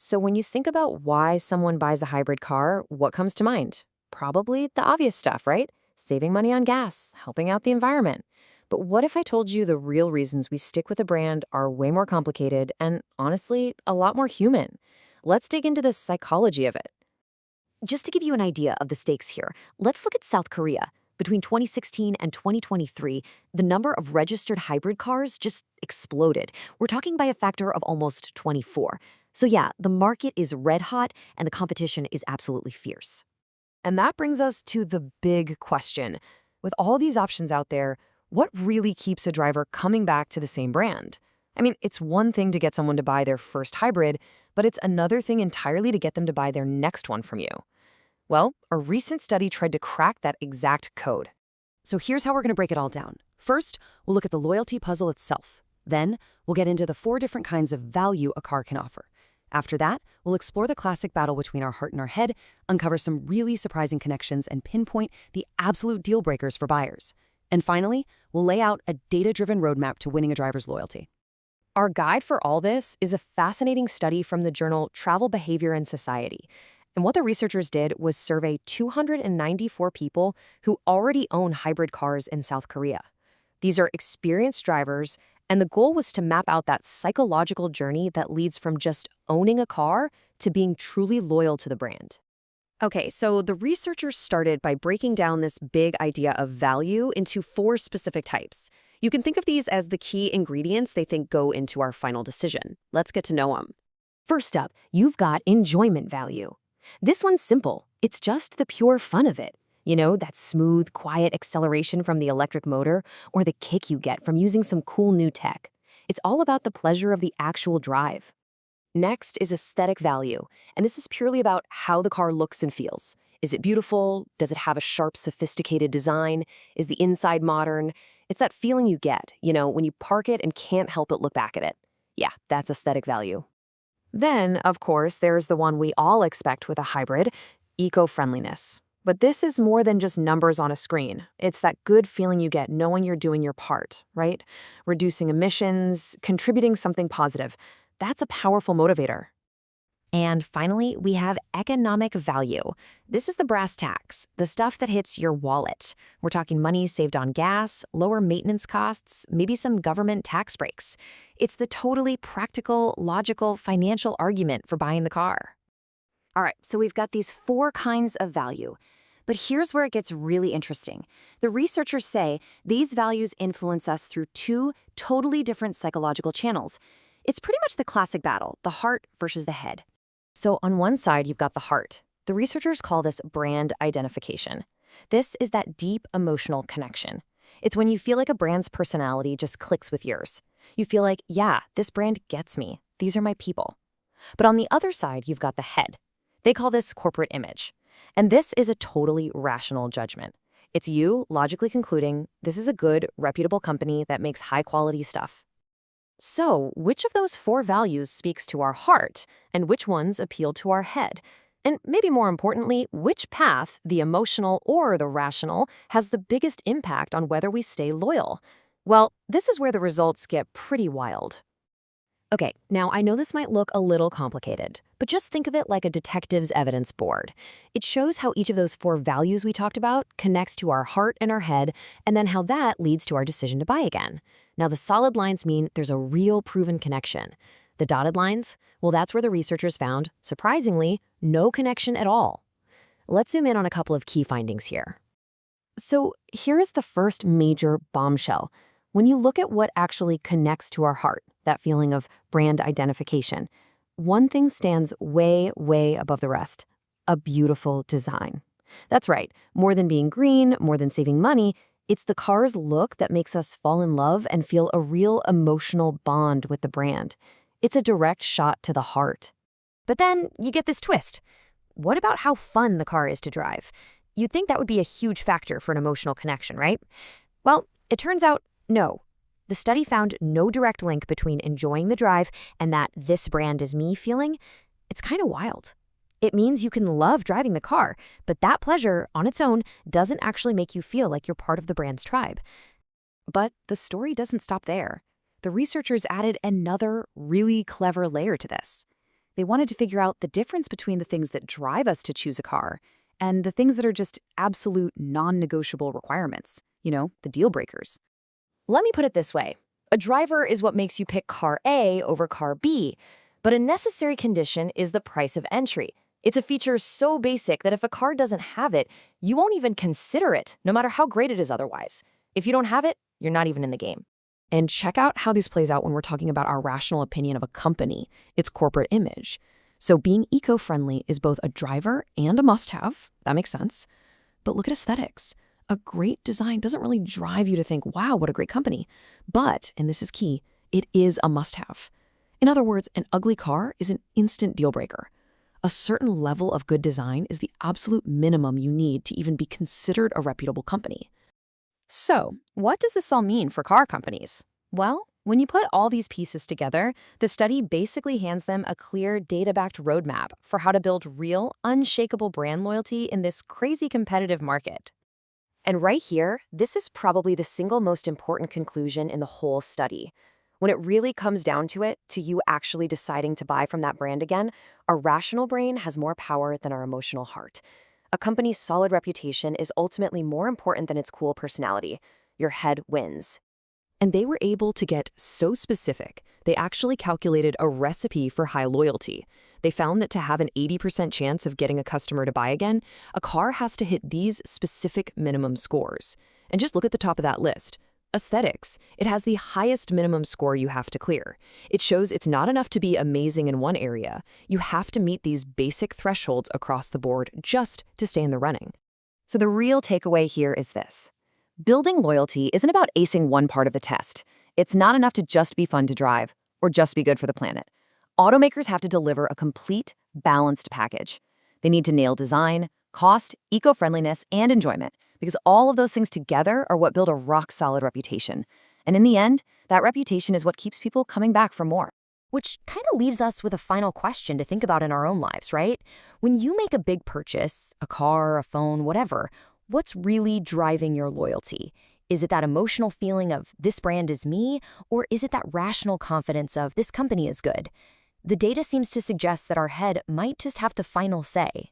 So when you think about why someone buys a hybrid car, what comes to mind? Probably the obvious stuff, right? Saving money on gas, helping out the environment. But what if I told you the real reasons we stick with a brand are way more complicated and, honestly, a lot more human? Let's dig into the psychology of it. Just to give you an idea of the stakes here, let's look at South Korea. Between 2016 and 2023, the number of registered hybrid cars just exploded. We're talking by a factor of almost 24. So yeah, the market is red hot and the competition is absolutely fierce. And that brings us to the big question. With all these options out there, what really keeps a driver coming back to the same brand? I mean, it's one thing to get someone to buy their first hybrid, but it's another thing entirely to get them to buy their next one from you. Well, a recent study tried to crack that exact code. So here's how we're going to break it all down. First, we'll look at the loyalty puzzle itself. Then, we'll get into the 4 different kinds of value a car can offer. After that, we'll explore the classic battle between our heart and our head, uncover some really surprising connections, and pinpoint the absolute deal breakers for buyers. And finally, we'll lay out a data-driven roadmap to winning a driver's loyalty. Our guide for all this is a fascinating study from the journal Travel Behavior and Society. And what the researchers did was survey 294 people who already own hybrid cars in South Korea. These are experienced drivers, and the goal was to map out that psychological journey that leads from just owning a car to being truly loyal to the brand. Okay, so the researchers started by breaking down this big idea of value into 4 specific types. You can think of these as the key ingredients they think go into our final decision. Let's get to know them. First up, you've got enjoyment value. This one's simple. It's just the pure fun of it. You know, that smooth, quiet acceleration from the electric motor, or the kick you get from using some cool new tech. It's all about the pleasure of the actual drive. Next is aesthetic value, and this is purely about how the car looks and feels. Is it beautiful? Does it have a sharp, sophisticated design? Is the inside modern? It's that feeling you get, when you park it and can't help but look back at it. Yeah, that's aesthetic value. Then, of course, there's the one we all expect with a hybrid, eco-friendliness. But this is more than just numbers on a screen. It's that good feeling you get knowing you're doing your part, right? Reducing emissions, contributing something positive. That's a powerful motivator. And finally, we have economic value. This is the brass tacks, the stuff that hits your wallet. We're talking money saved on gas, lower maintenance costs, maybe some government tax breaks. It's the totally practical, logical, financial argument for buying the car. All right, so we've got these 4 kinds of value. But here's where it gets really interesting. The researchers say these values influence us through 2 totally different psychological channels. It's pretty much the classic battle, the heart versus the head. So on one side, you've got the heart. The researchers call this brand identification. This is that deep emotional connection. It's when you feel like a brand's personality just clicks with yours. You feel like, yeah, this brand gets me. These are my people. But on the other side, you've got the head. They call this corporate image. And this is a totally rational judgment. It's you logically concluding this is a good, reputable company that makes high-quality stuff. So, which of those 4 values speaks to our heart, and which ones appeal to our head? And maybe more importantly, which path, the emotional or the rational, has the biggest impact on whether we stay loyal? Well, this is where the results get pretty wild. Okay, now I know this might look a little complicated, but just think of it like a detective's evidence board. It shows how each of those 4 values we talked about connects to our heart and our head, and then how that leads to our decision to buy again. Now, the solid lines mean there's a real proven connection. The dotted lines, well, that's where the researchers found, surprisingly, no connection at all. Let's zoom in on a couple of key findings here. So here is the first major bombshell. When you look at what actually connects to our heart, that feeling of brand identification, one thing stands way, way above the rest: a beautiful design. That's right, more than being green, more than saving money, it's the car's look that makes us fall in love and feel a real emotional bond with the brand. It's a direct shot to the heart. But then you get this twist. What about how fun the car is to drive? You'd think that would be a huge factor for an emotional connection, right? Well, it turns out, no. The study found no direct link between enjoying the drive and that "this brand is me" feeling. It's kind of wild. It means you can love driving the car, but that pleasure on its own doesn't actually make you feel like you're part of the brand's tribe. But the story doesn't stop there. The researchers added another really clever layer to this. They wanted to figure out the difference between the things that drive us to choose a car and the things that are just absolute non-negotiable requirements, the deal breakers. Let me put it this way. A driver is what makes you pick car A over car B, but a necessary condition is the price of entry. It's a feature so basic that if a car doesn't have it, you won't even consider it, no matter how great it is otherwise. If you don't have it, you're not even in the game. And check out how this plays out when we're talking about our rational opinion of a company, its corporate image. So being eco-friendly is both a driver and a must-have. That makes sense. But look at aesthetics. A great design doesn't really drive you to think, wow, what a great company. But, and this is key, it is a must-have. In other words, an ugly car is an instant deal breaker. A certain level of good design is the absolute minimum you need to even be considered a reputable company. So, what does this all mean for car companies? Well, when you put all these pieces together, the study basically hands them a clear data-backed roadmap for how to build real, unshakable brand loyalty in this crazy competitive market. And right here, this is probably the single most important conclusion in the whole study. When it really comes down to it, to you actually deciding to buy from that brand again, our rational brain has more power than our emotional heart. A company's solid reputation is ultimately more important than its cool personality. Your head wins. And they were able to get so specific, they actually calculated a recipe for high loyalty. They found that to have an 80% chance of getting a customer to buy again, a car has to hit these specific minimum scores. And just look at the top of that list. Aesthetics. It has the highest minimum score you have to clear. It shows it's not enough to be amazing in one area. You have to meet these basic thresholds across the board just to stay in the running. So the real takeaway here is this. Building loyalty isn't about acing one part of the test. It's not enough to just be fun to drive or just be good for the planet. Automakers have to deliver a complete, balanced package. They need to nail design, cost, eco-friendliness, and enjoyment, because all of those things together are what build a rock-solid reputation. And in the end, that reputation is what keeps people coming back for more. Which kind of leaves us with a final question to think about in our own lives, right? When you make a big purchase, a car, a phone, whatever, what's really driving your loyalty? Is it that emotional feeling of this brand is me, or is it that rational confidence of this company is good? The data seems to suggest that our head might just have the final say.